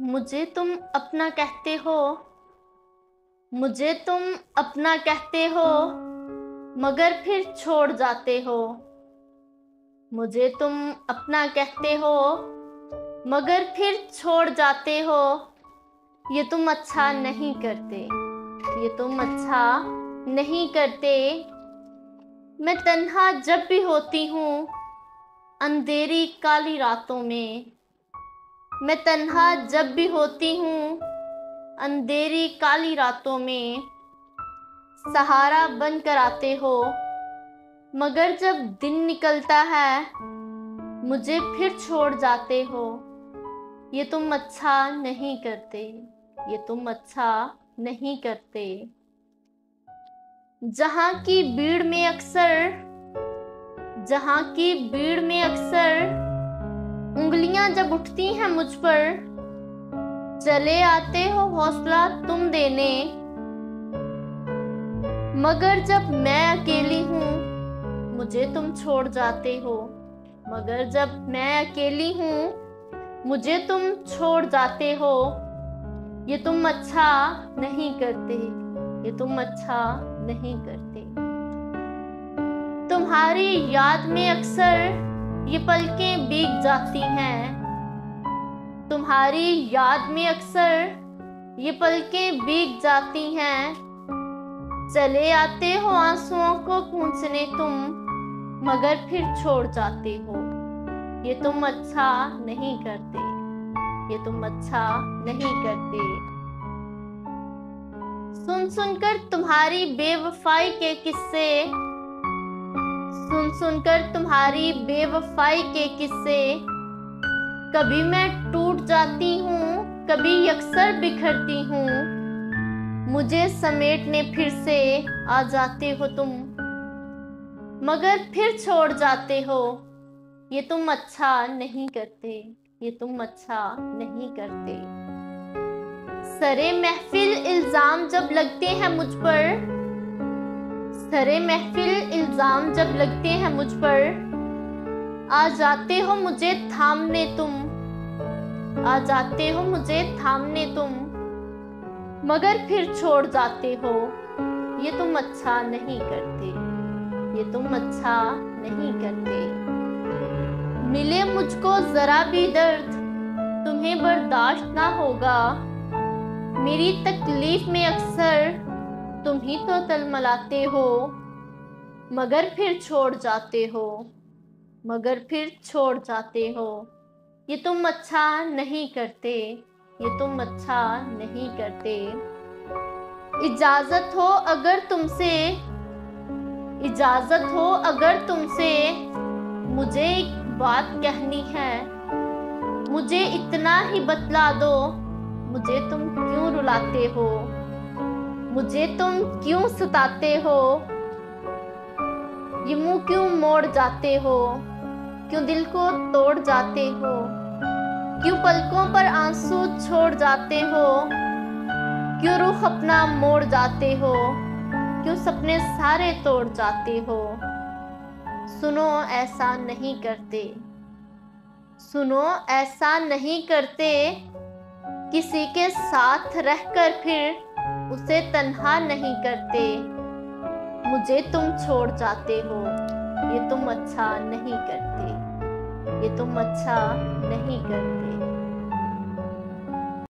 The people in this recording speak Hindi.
मुझे तुम अपना कहते हो, मुझे तुम अपना कहते हो, मगर फिर छोड़ जाते हो। मुझे तुम अपना कहते हो, मगर फिर छोड़ जाते हो। ये तुम अच्छा नहीं करते, ये तुम अच्छा नहीं करते। मैं तन्हा जब भी होती हूँ अंधेरी काली रातों में, मैं तन्हा जब भी होती हूँ अंधेरी काली रातों में। सहारा बनकर आते हो, मगर जब दिन निकलता है मुझे फिर छोड़ जाते हो। ये तुम अच्छा नहीं करते, ये तुम अच्छा नहीं करते। जहाँ की भीड़ में अक्सर, जहाँ की भीड़ में अक्सर उंगलियां जब उठती हैं मुझ पर, चले आते हो हौसला तुम देने। मगर जब मैं अकेली हूँ मुझे तुम छोड़ जाते हो, मगर जब मैं अकेली हूँ मुझे तुम छोड़ जाते हो। ये तुम अच्छा नहीं करते, ये तुम अच्छा नहीं करते। तुम्हारी याद में अक्सर ये पलकें भीग जाती हैं, तुम्हारी याद में अक्सर ये पलकें भीग जाती हैं। चले आते हो आंसुओं को पूंछने तुम, मगर फिर छोड़ जाते हो। ये तुम अच्छा नहीं करते, ये तुम अच्छा नहीं करते। सुन सुनकर तुम्हारी बेवफाई के किस्से, सुन सुनकर तुम्हारी बेवफाई के किस्से, कभी मैं टूट जाती हूँ, कभी अक्सर बिखरती हूँ। मुझे समेटने फिर से आ जाते हो तुम, मगर फिर छोड़ जाते हो। ये तुम अच्छा नहीं करते, ये तुम अच्छा नहीं करते। सरे महफिल इल्जाम जब लगते हैं मुझ पर, सरे महफिल इल्जाम जब लगते हैं मुझ पर, आ जाते हो मुझे थामने तुम, आ जाते हो मुझे थामने तुम, मगर फिर छोड़ जाते हो। ये तुम अच्छा नहीं करते, ये तुम अच्छा नहीं करते। मिले मुझको जरा भी दर्द तुम्हें बर्दाश्त ना होगा, मेरी तकलीफ में अक्सर तुम ही तो तलमलाते हो। मगर फिर छोड़ जाते हो, मगर फिर छोड़ जाते हो। ये तुम अच्छा नहीं करते, ये तुम अच्छा नहीं करते। इजाजत हो अगर तुमसे, इजाजत हो अगर तुमसे, मुझे एक बात कहनी है। मुझे इतना ही बतला दो, मुझे तुम क्यों रुलाते हो, मुझे तुम क्यों सताते हो। ये मुंह क्यों मोड़ जाते हो, क्यों दिल को तोड़ जाते हो, क्यों पलकों पर आंसू छोड़ जाते हो, क्यों रुख अपना मोड़ जाते हो, क्यों सपने सारे तोड़ जाते हो। सुनो ऐसा नहीं करते, सुनो ऐसा नहीं करते। किसी के साथ रहकर फिर उसे तन्हा नहीं करते। मुझे तुम छोड़ जाते हो, ये तुम अच्छा नहीं करते, ये तुम अच्छा नहीं करते।